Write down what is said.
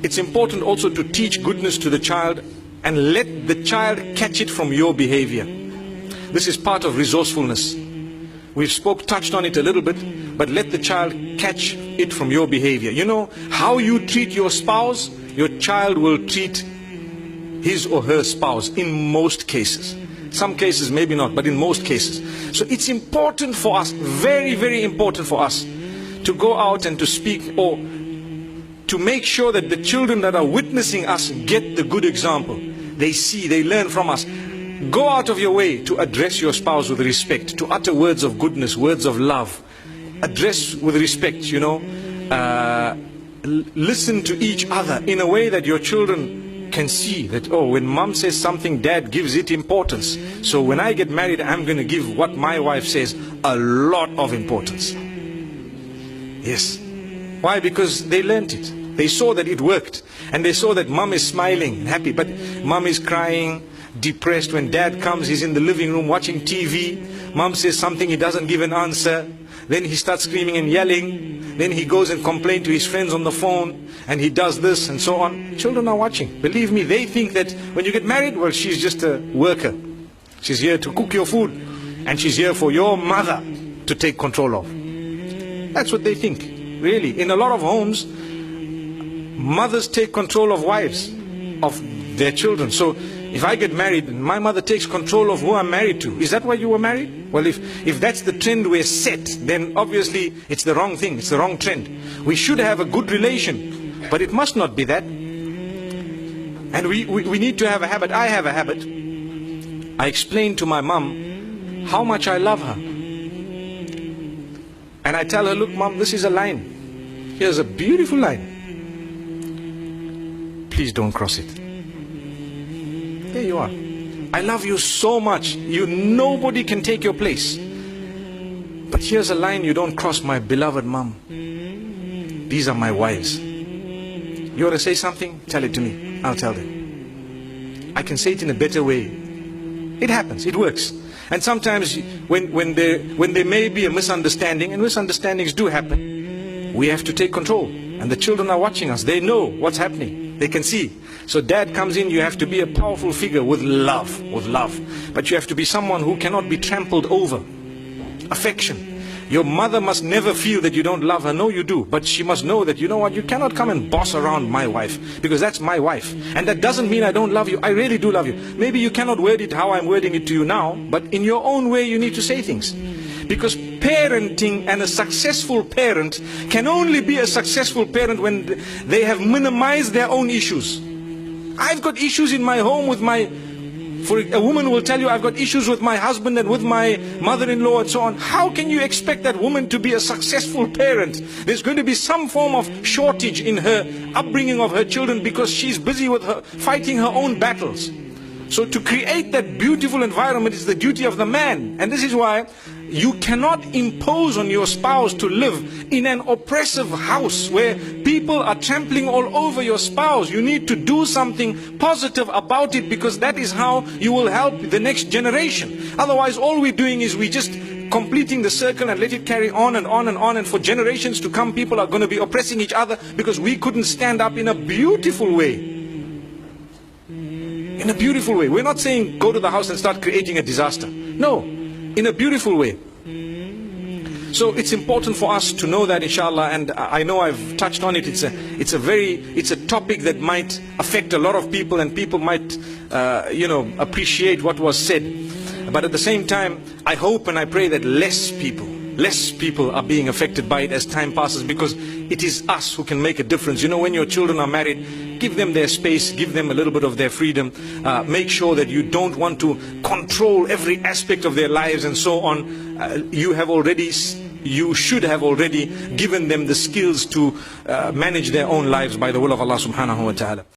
It's important also to teach goodness to the child and let the child catch it from your behavior. This is part of resourcefulness. We've touched on it a little bit, but let the child catch it from your behavior. You know, how you treat your spouse, your child will treat his or her spouse in most cases. Some cases maybe not, but in most cases. So it's important for us, very, very important for us, to go out and to speak, or to make sure that the children that are witnessing us get the good example. They see, they learn from us. Go out of your way to address your spouse with respect, to utter words of goodness, words of love. Address with respect, you know. Listen to each other in a way that your children can see that, oh, when mom says something, dad gives it importance. So when I get married, I'm going to give what my wife says a lot of importance. Yes. Why? Because they learned it. They saw that it worked. And they saw that mom is smiling and happy, but mom is crying, depressed. When dad comes, he's in the living room watching TV. Mom says something, he doesn't give an answer. Then he starts screaming and yelling. Then he goes and complains to his friends on the phone, and he does this and so on. Children are watching. Believe me, they think that when you get married, well, she's just a worker. She's here to cook your food, and she's here for your mother to take control of. That's what they think. Really, in a lot of homes, mothers take control of wives, of their children. So if I get married and my mother takes control of who I'm married to, is that why you were married? Well, if that's the trend we're set, then obviously it's the wrong thing, it's the wrong trend. We should have a good relation, but it must not be that. And we need to have a habit. I have a habit. I explain to my mom how much I love her. And I tell her, look mom, this is a line. Here's a beautiful line. Please don't cross it. There you are. I love you so much. Nobody can take your place. But here's a line you don't cross, my beloved mom. These are my wives. You want to say something? Tell it to me. I'll tell them. I can say it in a better way. It happens. It works. And sometimes when there may be a misunderstanding, and misunderstandings do happen, we have to take control. And the children are watching us. They know what's happening. They can see. So dad comes in, you have to be a powerful figure with love, But you have to be someone who cannot be trampled over. Affection. Your mother must never feel that you don't love her. No, you do. But she must know that, you know what, you cannot come and boss around my wife, because that's my wife. And that doesn't mean I don't love you. I really do love you. Maybe you cannot word it how I'm wording it to you now, but in your own way you need to say things. Because parenting, and a successful parent can only be a successful parent when they have minimized their own issues. I've got issues in my home with a woman will tell you, I've got issues with my husband and with my mother-in-law and so on. How can you expect that woman to be a successful parent? There's going to be some form of shortage in her upbringing of her children, because she's busy with fighting her own battles. So to create that beautiful environment is the duty of the man. And this is why you cannot impose on your spouse to live in an oppressive house where people are trampling all over your spouse. You need to do something positive about it, because that is how you will help the next generation. Otherwise, all we're doing is we just completing the circle and let it carry on and on and on. And for generations to come, people are going to be oppressing each other because we couldn't stand up in a beautiful way. In a beautiful way. We're not saying go to the house and start creating a disaster. No, in a beautiful way. So it's important for us to know that, inshallah, and I know I've touched on it. It's a topic that might affect a lot of people, and people might appreciate what was said. But at the same time, I hope and I pray that less people are being affected by it as time passes, because it is us who can make a difference. You know, when your children are married, give them their space, give them a little bit of their freedom. Make sure that you don't want to control every aspect of their lives and so on. You should have already given them the skills to manage their own lives by the will of Allah subhanahu wa ta'ala.